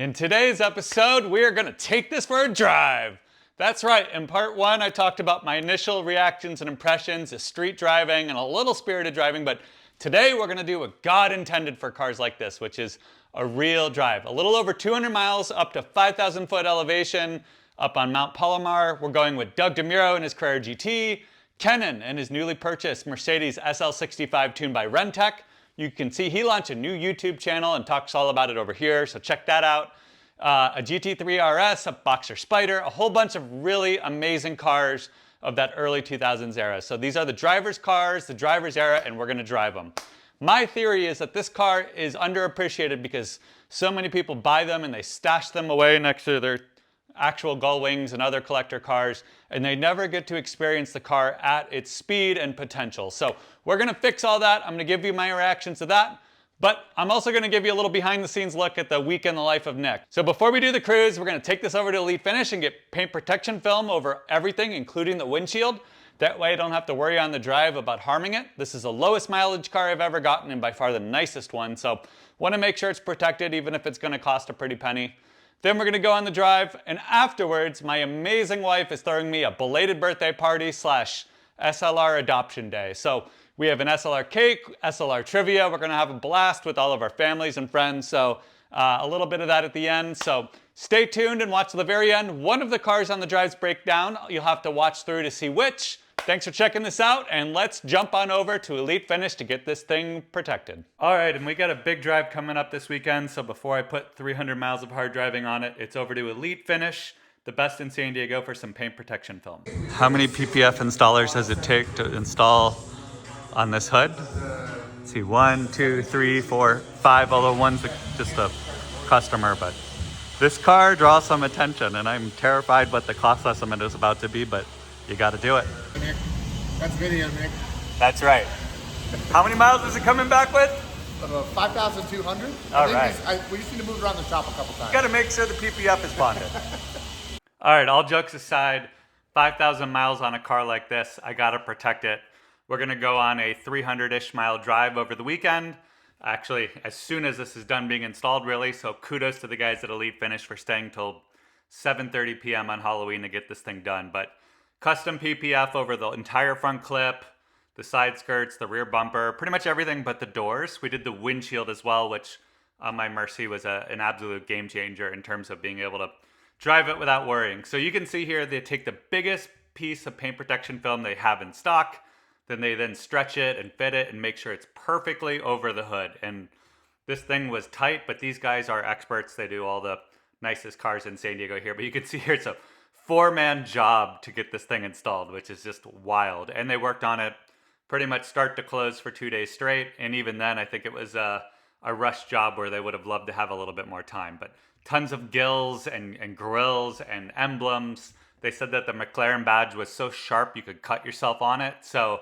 In today's episode, we are going to take this for a drive. That's right, in part one, I talked about my initial reactions and impressions of street driving and a little spirited driving, but today we're going to do what God intended for cars like this, which is a real drive. A little over 200 miles up to 5,000 foot elevation up on Mount Palomar. We're going with Doug DeMuro in his Carrera GT, Kennan and his newly purchased Mercedes SL65 tuned by Rentec. You can see he launched a new YouTube channel and talks all about it over here, so check that out. A GT3 RS, a Boxer Spider, a whole bunch of really amazing cars of that early 2000s era. So these are the driver's cars, the driver's era, and we're gonna drive them. My theory is that this car is underappreciated because so many people buy them and they stash them away next to their actual gull wings and other collector cars, and they never get to experience the car at its speed and potential. So we're gonna fix all that. I'm gonna give you my reactions to that, but I'm also gonna give you a little behind the scenes look at the week in the life of Nick. So before we do the cruise, we're gonna take this over to Elite Finish and get paint protection film over everything, including the windshield. That way I don't have to worry on the drive about harming it. This is the lowest mileage car I've ever gotten and by far the nicest one. So wanna make sure it's protected even if it's gonna cost a pretty penny. Then we're gonna go on the drive, and afterwards, my amazing wife is throwing me a belated birthday party / SLR adoption day. So we have an SLR cake, SLR trivia. We're gonna have a blast with all of our families and friends. So a little bit of that at the end. So stay tuned and watch to the very end. One of the cars on the drives break down. You'll have to watch through to see which. Thanks for checking this out, and let's jump on over to Elite Finish to get this thing protected. All right, and we got a big drive coming up this weekend, so before I put 300 miles of hard driving on it, it's over to Elite Finish, the best in San Diego, for some paint protection film. How many PPF installers does it take to install on this hood? Let's see, 1, 2, 3, 4, 5, although one's just a customer, but this car draws some attention, and I'm terrified what the cost estimate is about to be, but you got to do it. Nick. That's video, Nick. That's right. How many miles is it coming back with? 5,200. All right. We just need to move around the shop a couple times. Got to make sure the PPF is bonded. All right, all jokes aside, 5,000 miles on a car like this, I got to protect it. We're going to go on a 300-ish mile drive over the weekend. Actually, as soon as this is done being installed, really. So kudos to the guys at Elite Finish for staying till 7:30 p.m. on Halloween to get this thing done. But custom PPF over the entire front clip, the side skirts, the rear bumper, pretty much everything but the doors. We did the windshield as well, which on my Mercy was an absolute game changer in terms of being able to drive it without worrying. So you can see here, they take the biggest piece of paint protection film they have in stock, then they stretch it and fit it and make sure it's perfectly over the hood. And this thing was tight, but these guys are experts. They do all the nicest cars in San Diego here. But you can see here, it's a 4-man job to get this thing installed, which is just wild. And they worked on it pretty much start to close for 2 days straight. And even then, I think it was a rush job where they would have loved to have a little bit more time. But tons of gills and grills and emblems. They said that the McLaren badge was so sharp you could cut yourself on it. So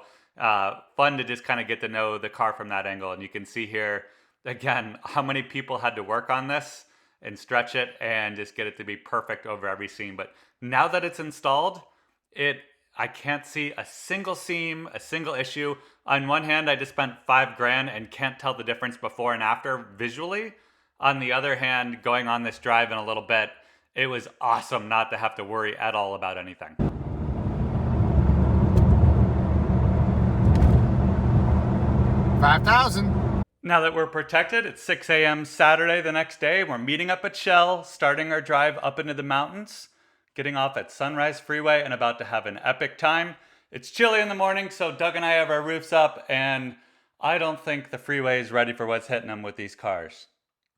fun to just kind of get to know the car from that angle. And you can see here, again, how many people had to work on this and stretch it and just get it to be perfect over every seam. But now that it's installed, I can't see a single seam, a single issue. On one hand, I just spent $5,000 and can't tell the difference before and after visually. On the other hand, going on this drive in a little bit, it was awesome not to have to worry at all about anything. 5,000. Now that we're protected, it's 6 a.m. Saturday the next day. We're meeting up at Shell, starting our drive up into the mountains, getting off at Sunrise Freeway, and about to have an epic time. It's chilly in the morning, so Doug and I have our roofs up, and I don't think the freeway is ready for what's hitting them with these cars.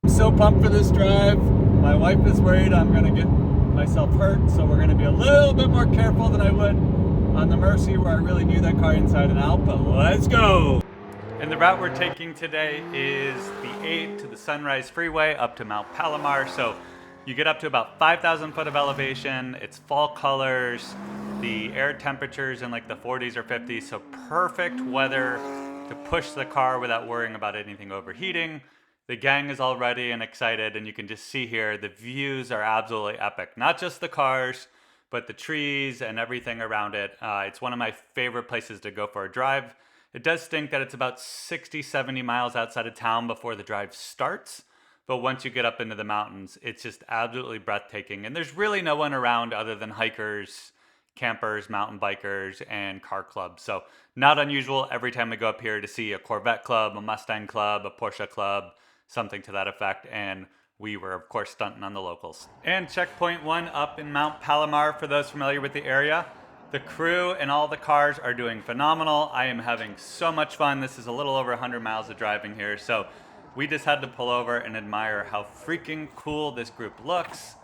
I'm so pumped for this drive. My wife is worried I'm going to get myself hurt, so we're going to be a little bit more careful than I would on the Mercy, where I really knew that car inside and out, but let's go! And the route we're taking today is the 8 to the Sunrise Freeway up to Mount Palomar. So you get up to about 5,000 foot of elevation. It's fall colors. The air temperature's in like the 40s or 50s. So perfect weather to push the car without worrying about anything overheating. The gang is all ready and excited. And you can just see here, the views are absolutely epic. Not just the cars, but the trees and everything around it. It's one of my favorite places to go for a drive. It does stink that it's about 60, 70 miles outside of town before the drive starts, But once you get up into the mountains, it's just absolutely breathtaking. And there's really no one around other than hikers, campers, mountain bikers, and car clubs. So not unusual every time we go up here to see a Corvette club, a Mustang club, a Porsche club, something to that effect. And we were, of course, stunting on the locals. And checkpoint 1 up in Mount Palomar, for those familiar with the area. The crew and all the cars are doing phenomenal. I am having so much fun. This is a little over 100 miles of driving here. So we just had to pull over and admire how freaking cool this group looks.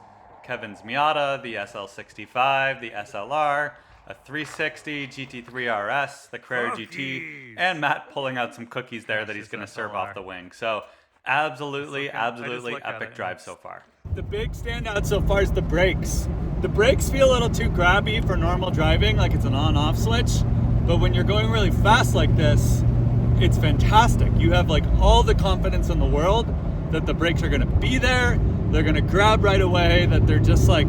Kevin's Miata, the SL65, the SLR, a 360 GT3 RS, the Carrera GT, and Matt pulling out some cookies there that he's going to serve off the wing. So absolutely epic drive so far. The big standout so far is the brakes. The brakes feel a little too grabby for normal driving, like it's an on-off switch. But when you're going really fast like this, it's fantastic. You have like all the confidence in the world that the brakes are gonna be there, they're gonna grab right away, that they're just like,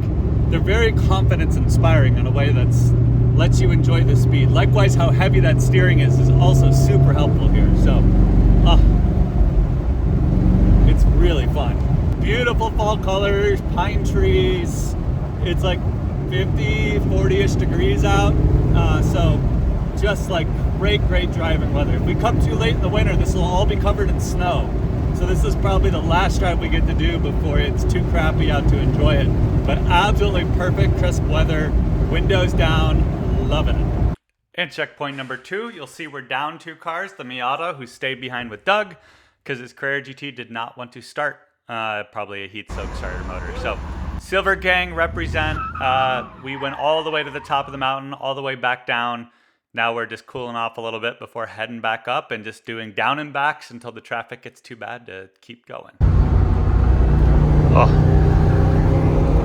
they're very confidence inspiring in a way that's lets you enjoy the speed. Likewise, how heavy that steering is also super helpful here. So, it's really fun. Beautiful fall colors, pine trees. It's like 50, 40-ish degrees out. So just like great driving weather. If we come too late in the winter, this will all be covered in snow. So this is probably the last drive we get to do before it's too crappy out to enjoy it. But absolutely perfect, crisp weather, windows down, loving it. And checkpoint number 2, you'll see we're down 2 cars. The Miata, who stayed behind with Doug, because his Carrera GT did not want to start. Probably a heat-soaked starter motor. So Silver Gang represent. We went all the way to the top of the mountain, all the way back down. Now we're just cooling off a little bit before heading back up and just doing down and backs until the traffic gets too bad to keep going. Oh,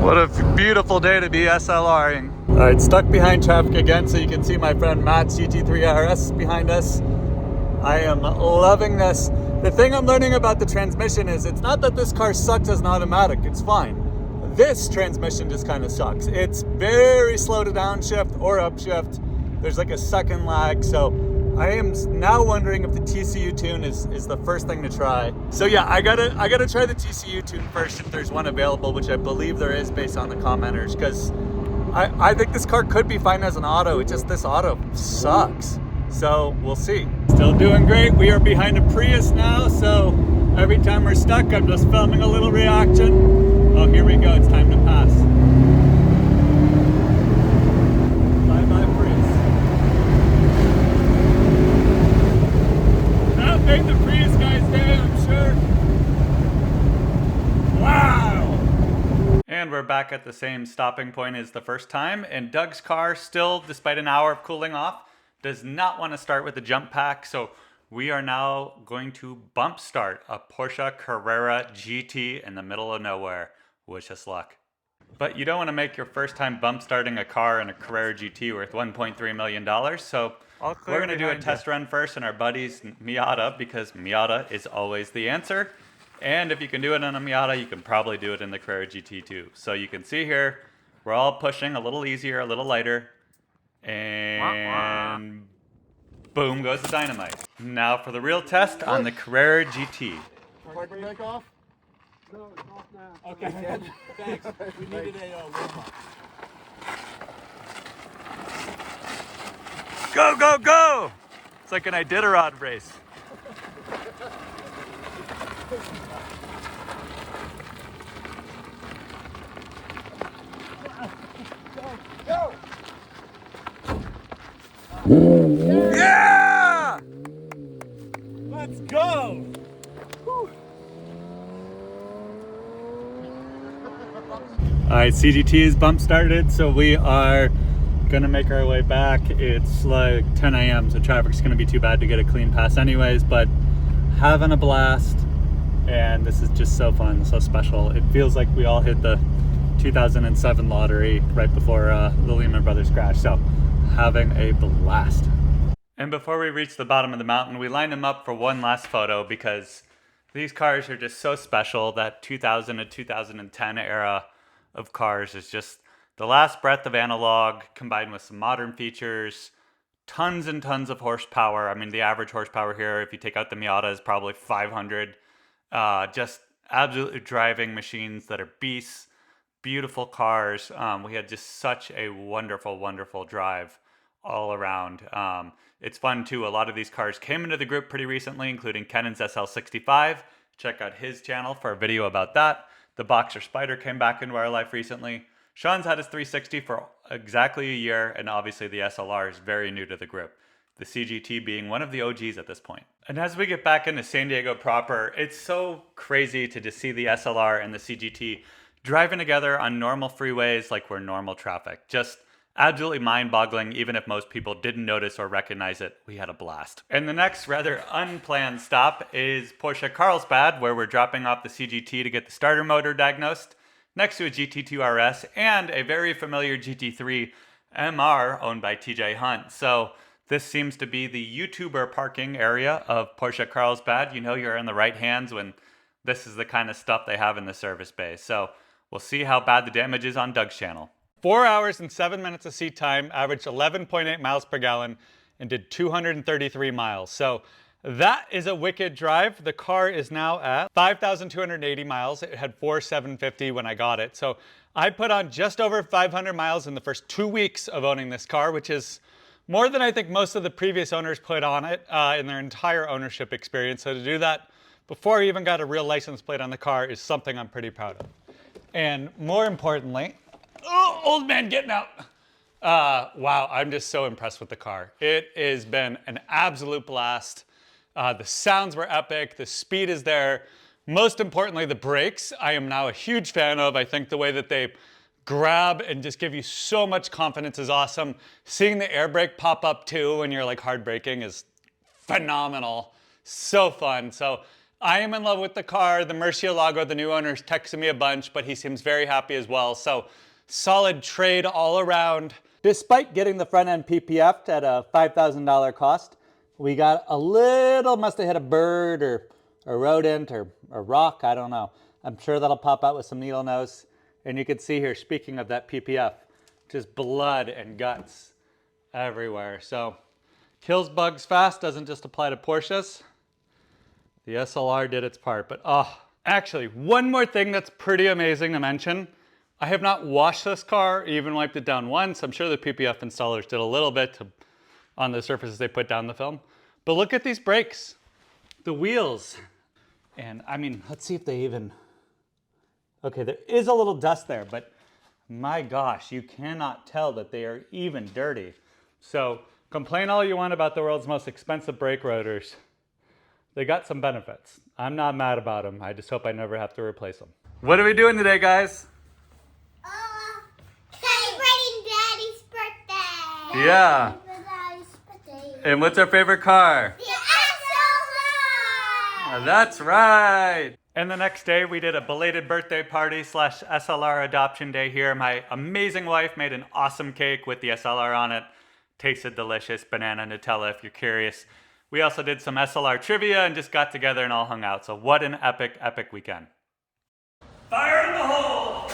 what a beautiful day to be SLRing. All right, stuck behind traffic again, so you can see my friend Matt's GT3 RS behind us. I am loving this. The thing I'm learning about the transmission is it's not that this car sucks as an automatic, it's fine. This transmission just kind of sucks. It's very slow to downshift or upshift. There's like a second lag, so I am now wondering if the TCU tune is the first thing to try. So yeah, I gotta try the TCU tune first if there's one available, which I believe there is based on the commenters, because I think this car could be fine as an auto. It's just this auto sucks. So we'll see. Still doing great. We are behind a Prius now, so every time we're stuck, I'm just filming a little reaction. Oh, here we go. It's time to pass. Bye-bye, Prius. That made the Prius guys day, I'm sure. Wow! And we're back at the same stopping point as the first time, and Doug's car still, despite an hour of cooling off, does not want to start with the jump pack, so we are now going to bump start a Porsche Carrera GT in the middle of nowhere. Wish us luck. But you don't want to make your first time bump starting a car in a Carrera GT worth $1.3 million, so we're going to do a test run first in our buddy's Miata, because Miata is always the answer. And if you can do it on a Miata, you can probably do it in the Carrera GT too. So you can see here, we're all pushing a little easier, a little lighter. And boom goes the dynamite. Now for the real test on the Carrera GT. Parking brake off? No, it's off now. Okay, thanks. We needed a warm-up. Go, go, go! It's like an Iditarod race. Go! Yeah! Let's go! Alright, CGT is bump started, so we are gonna make our way back. It's like 10 a.m. so traffic's gonna be too bad to get a clean pass anyways, but having a blast, and this is just so fun, so special. It feels like we all hit the 2007 lottery right before the Lehman Brothers crash, so having a blast. And before we reach the bottom of the mountain, we lined them up for one last photo because these cars are just so special. That 2000 to 2010 era of cars is just the last breath of analog combined with some modern features, tons and tons of horsepower. I mean, the average horsepower here, if you take out the Miata, is probably 500. Just absolutely driving machines that are beasts, beautiful cars. We had just such a wonderful, wonderful drive all around. It's fun too. A lot of these cars came into the group pretty recently, including Kennan's SL65. Check out his channel for a video about that. The Boxer Spider came back into our life recently. Sean's had his 360 for exactly a year, and obviously the SLR is very new to the group, the CGT being one of the OGs at this point. And as we get back into San Diego proper, it's so crazy to just see the SLR and the CGT driving together on normal freeways like we're normal traffic. Just absolutely mind-boggling. Even if most people didn't notice or recognize it, we had a blast. And the next rather unplanned stop is Porsche Carlsbad, where we're dropping off the CGT to get the starter motor diagnosed, next to a GT2 RS and a very familiar GT3 MR owned by TJ Hunt. So this seems to be the YouTuber parking area of Porsche Carlsbad. You know you're in the right hands when this is the kind of stuff they have in the service bay. So we'll see how bad the damage is on Doug's channel. 4 hours and 7 minutes of seat time, averaged 11.8 miles per gallon, and did 233 miles. So that is a wicked drive. The car is now at 5,280 miles. It had 4,750 when I got it. So I put on just over 500 miles in the first 2 weeks of owning this car, which is more than I think most of the previous owners put on it in their entire ownership experience. So to do that before I even got a real license plate on the car is something I'm pretty proud of. And more importantly, oh, old man getting out. Wow, I'm just so impressed with the car. It has been an absolute blast. The sounds were epic. The speed is there. Most importantly, the brakes, I am now a huge fan of. I think the way that they grab and just give you so much confidence is awesome. Seeing the air brake pop up too when you're like hard braking is phenomenal. So fun. So I am in love with the car. The Murcielago, the new owner's texted me a bunch, but he seems very happy as well. So solid trade all around. Despite getting the front end PPF'd at a $5,000 cost, we got a little, must have hit a bird or a rodent or a rock, I don't know. I'm sure that'll pop out with some needle nose. And you can see here, speaking of that PPF, just blood and guts everywhere. So kills bugs fast, doesn't just apply to Porsches. The SLR did its part, but actually one more thing that's pretty amazing to mention. I have not washed this car, even wiped it down once. I'm sure the PPF installers did a little bit on the surfaces they put down the film. But look at these brakes, the wheels. And I mean, let's see if they even, okay, there is a little dust there, but my gosh, you cannot tell that they are even dirty. So complain all you want about the world's most expensive brake rotors. They got some benefits. I'm not mad about them. I just hope I never have to replace them. What are we doing today, guys? Celebrating Daddy's birthday. Yeah. Daddy's birthday. And what's our favorite car? The SLR. That's right. And the next day we did a belated birthday party / SLR adoption day here. My amazing wife made an awesome cake with the SLR on it. Tasted delicious, banana Nutella if you're curious. We also did some SLR trivia and just got together and all hung out. So what an epic, epic weekend. Fire in the hole!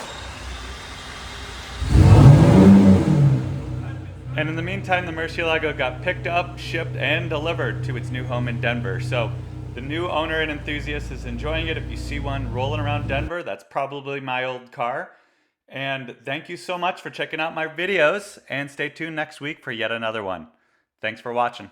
And in the meantime, the Murcielago got picked up, shipped, and delivered to its new home in Denver. So the new owner and enthusiast is enjoying it. If you see one rolling around Denver, that's probably my old car. And thank you so much for checking out my videos, and stay tuned next week for yet another one. Thanks for watching.